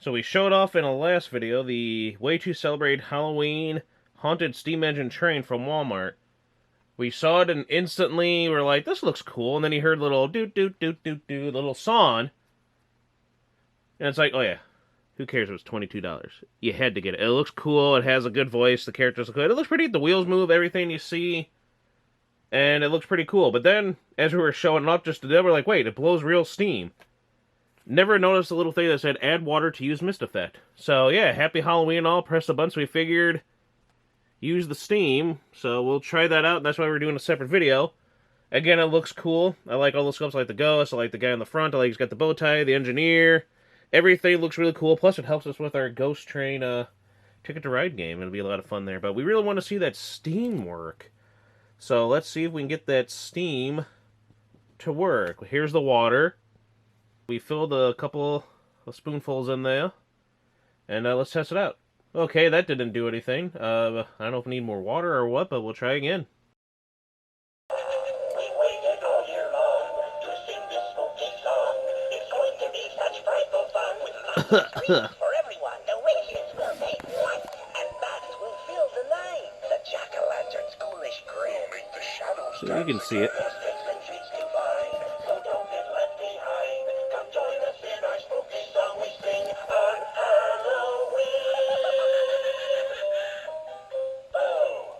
So we showed off in a last video the way to celebrate Halloween haunted steam engine train from Walmart. We saw it and instantly we're like, this looks cool. And then he heard little doot doot doot doot doot little song. And it's like, oh yeah, who cares if it's $22? You had to get it. It looks cool. It has a good voice. The characters look good. It looks pretty. The wheels move. Everything you see. And it looks pretty cool. But then, as we were showing it up just to them, we're like, wait, it blows real steam. Never noticed a little thing that said add water to use mist effect. So yeah, happy Halloween and all. Press the button, so we figured use the steam. So we'll try that out. And that's why we're doing a separate video. Again, it looks cool. I like all the sculpts. I like the ghost. I like the guy in the front. I like he's got the bow tie, the engineer. Everything looks really cool. Plus, it helps us with our Ghost Train Ticket to Ride game. It'll be a lot of fun there. But we really want to see that steam work. So let's see if we can get that steam to work. Here's the water. We filled a couple of spoonfuls in there. And let's test it out. Okay, that didn't do anything. I don't know if we need more water or what, but we'll try again. For everyone, the witches will take flight, and bats will fill the night. The jack-o'-lantern's ghoulish grin make the shadows so you can see it. So don't get left behind. Come join us in our spooky song we sing on Halloween. Oh.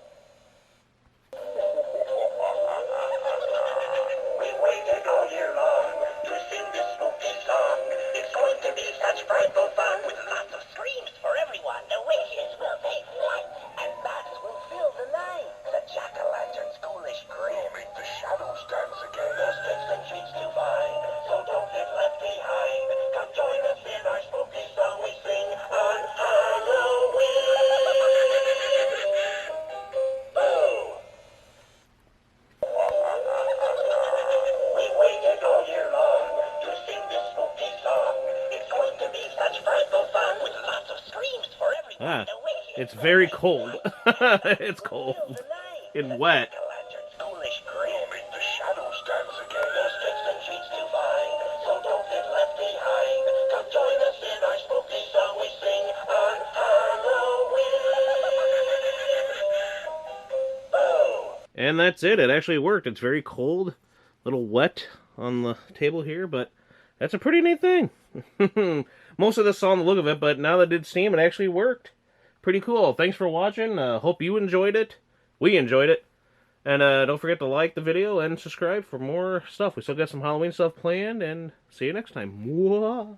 We waited all year long to sing this spooky song. It's going to be such frightful fun with lots of screams for everyone. The witches will take flight, and bats will fill the night. The jack-o'-lantern's ghoulish grin will make the shadows dance again. There's tricks and treats to find, so don't get left behind. Come join us in our spooky song we sing on Halloween. Boo! We waited all year long to sing this spooky song. It's going to be such frightful fun with lots of screams for everyone. The witches It's very cold. It's cold will the night. and wet. Jack-o'-lantern's ghoulish grin will make the shadows dance again. There's tricks and treats to find, so don't get left behind. Come join us in our spooky song we sing on Halloween. Boo! And that's it. It actually worked. It's very cold. A little wet on the table here, but that's a pretty neat thing. Most of this saw on the look of it, but now that it did steam, it actually worked. Pretty cool. Thanks for watching. Hope you enjoyed it. We enjoyed it. And don't forget to like the video and subscribe for more stuff. We still got some Halloween stuff planned, and see you next time. Mwah.